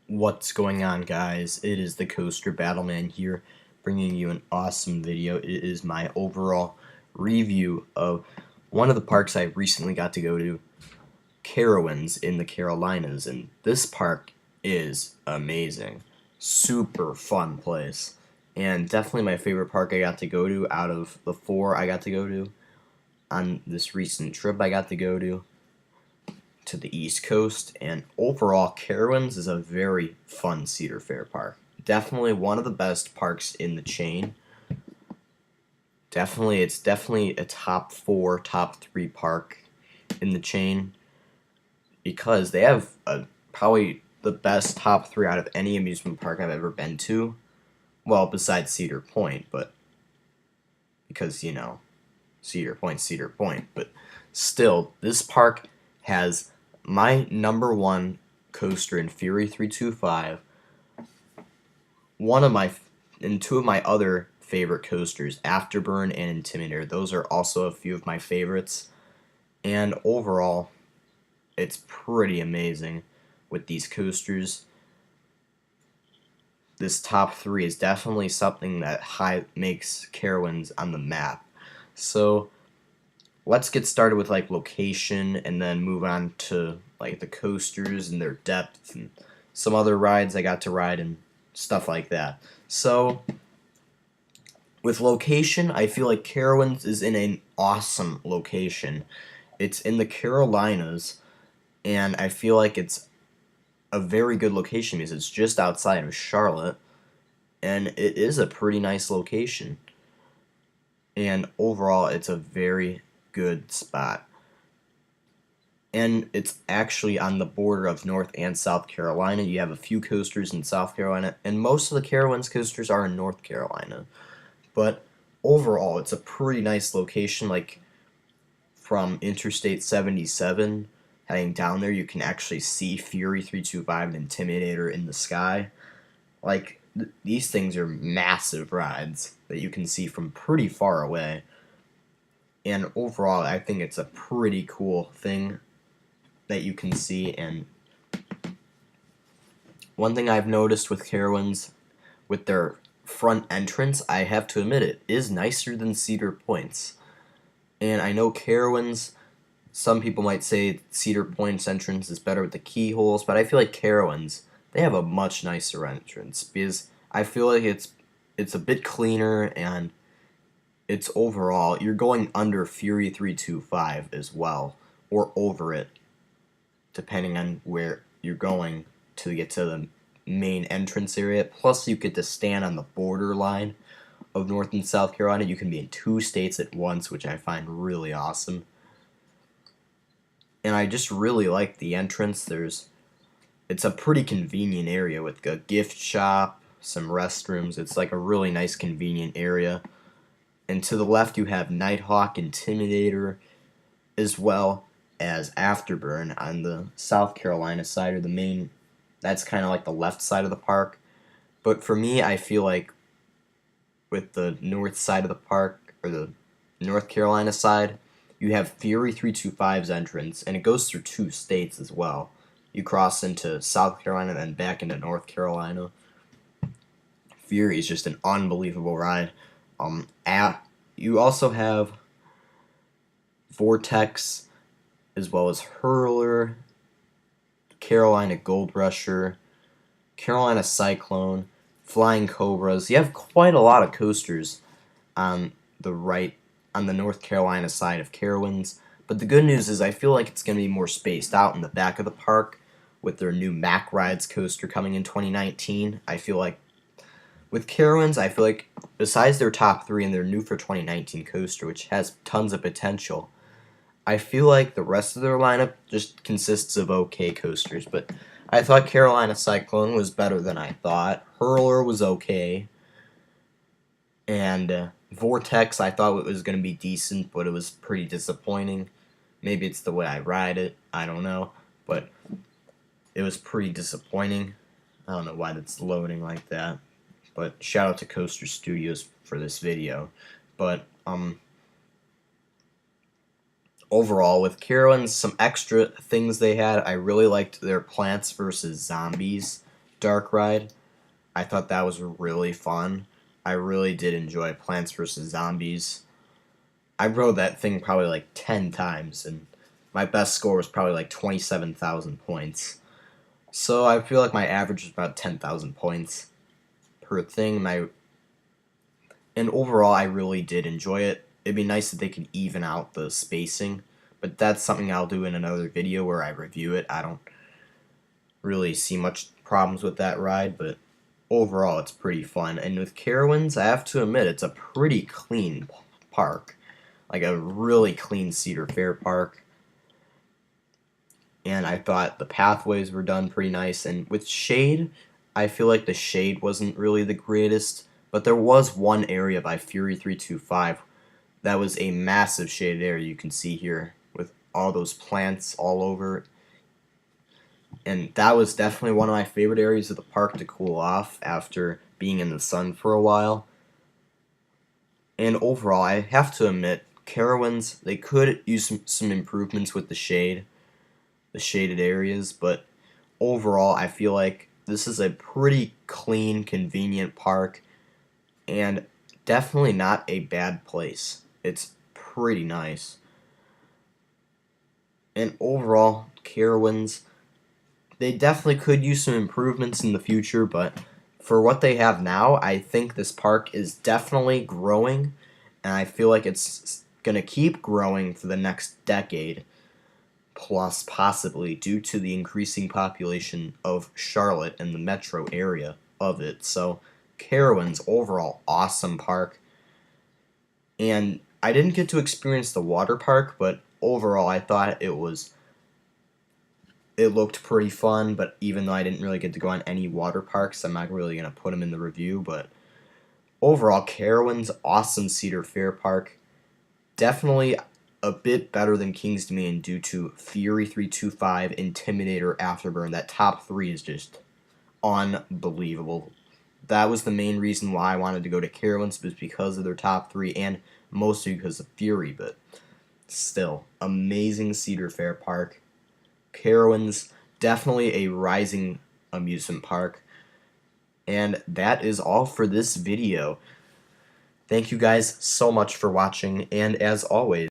What's going on, guys? It is the Coaster Battleman here, bringing you an awesome video. It is my overall review of one of the parks I recently got to go to, Carowinds in the Carolinas, and this park is amazing. Super fun place, and definitely my favorite park I got to go to out of the four I got to go to on this recent trip I got to go to the East Coast, and overall, Carowinds is a very fun Cedar Fair park. Definitely one of the best parks in the chain. It's definitely a top 4, top 3 park in the chain because they have probably the best top 3 out of any amusement park I've ever been to. Well, besides Cedar Point, but because, Cedar Point, but still, this park has my number 1 coaster in Fury 325, and 2 of my other favorite coasters, Afterburn and Intimidator. Those are also a few of my favorites, and overall, it's pretty amazing with these coasters. This top 3 is definitely something that makes Carowinds on the map. So let's get started with location and then move on to the coasters and their depth and some other rides I got to ride and stuff like that. So with location, I feel like Carowinds is in an awesome location. It's in the Carolinas, and I feel like it's a very good location because it's just outside of Charlotte, and it is a pretty nice location. And overall, it's a very good spot. And it's actually on the border of North and South Carolina. You have a few coasters in South Carolina, and most of the Carowinds coasters are in North Carolina. But overall, it's a pretty nice location. Like from Interstate 77, heading down there, you can actually see Fury 325 and Intimidator in the sky. These things are massive rides that you can see from pretty far away. And overall, I think it's a pretty cool thing that you can see. And one thing I've noticed with Carowinds, with their front entrance, I have to admit it is nicer than Cedar Point's. And I know Carowinds, some people might say Cedar Point's entrance is better with the keyholes, but I feel like Carowinds, they have a much nicer entrance because I feel like it's a bit cleaner, and it's overall, you're going under Fury 325 as well, or over it, depending on where you're going to get to the main entrance area. Plus, you get to stand on the borderline of North and South Carolina. You can be in 2 states at once, which I find really awesome. And I just really like the entrance. It's a pretty convenient area with a gift shop, some restrooms. It's like a really nice convenient area. And to the left you have Nighthawk, Intimidator, as well as Afterburn on the South Carolina side, or the main, that's kind of like the left side of the park. But for me, I feel like with the north side of the park, or the North Carolina side, you have Fury 325's entrance, and it goes through 2 states as well. You cross into South Carolina and then back into North Carolina. Fury is just an unbelievable ride. You also have Vortex, as well as Hurler, Carolina Gold Rusher, Carolina Cyclone, Flying Cobras. You have quite a lot of coasters on the North Carolina side of Carowinds. But the good news is I feel like it's going to be more spaced out in the back of the park with their new Mack Rides coaster coming in 2019. I feel like with Carowinds, I feel like besides their top 3 and their new for 2019 coaster, which has tons of potential, I feel like the rest of their lineup just consists of okay coasters. But I thought Carolina Cyclone was better than I thought. Hurler was okay. And Vortex, I thought it was going to be decent, but it was pretty disappointing. Maybe it's the way I ride it, I don't know. But it was pretty disappointing. I don't know why that's loading like that. But shout out to Coaster Studios for this video. But overall, with Carowinds, some extra things they had. I really liked their Plants vs. Zombies dark ride. I thought that was really fun. I really did enjoy Plants vs. Zombies. I rode that thing probably like 10 times, and my best score was probably like 27,000 points. So I feel like my average was about 10,000 points per thing. And overall, I really did enjoy it. It'd be nice if they could even out the spacing, but that's something I'll do in another video where I review it. I don't really see much problems with that ride, but overall, it's pretty fun. And with Carowinds, I have to admit, it's a pretty clean park. Like a really clean Cedar Fair park. And I thought the pathways were done pretty nice. And with shade, I feel like the shade wasn't really the greatest. But there was one area by Fury 325 that was a massive shaded area you can see here with all those plants all over. And that was definitely one of my favorite areas of the park to cool off after being in the sun for a while. And overall, I have to admit, Carowinds, they could use some improvements with the shade, the shaded areas, but overall, I feel like this is a pretty clean, convenient park, and definitely not a bad place. It's pretty nice. And overall, Carowinds, they definitely could use some improvements in the future, but for what they have now, I think this park is definitely growing, and I feel like it's going to keep growing for the next decade, plus possibly due to the increasing population of Charlotte and the metro area of it. So, Carowinds, overall, awesome park. And I didn't get to experience the water park, but overall, I thought it looked pretty fun, but even though I didn't really get to go on any water parks, I'm not really going to put them in the review, but overall, Carowinds, awesome Cedar Fair park. Definitely a bit better than King's Dominion due to Fury 325, Intimidator, Afterburn. That top three is just unbelievable. That was the main reason why I wanted to go to Carowinds, was because of their top three, and mostly because of Fury, but still, amazing Cedar Fair park. Carowinds, definitely a rising amusement park. And that is all for this video. Thank you guys so much for watching, and as always,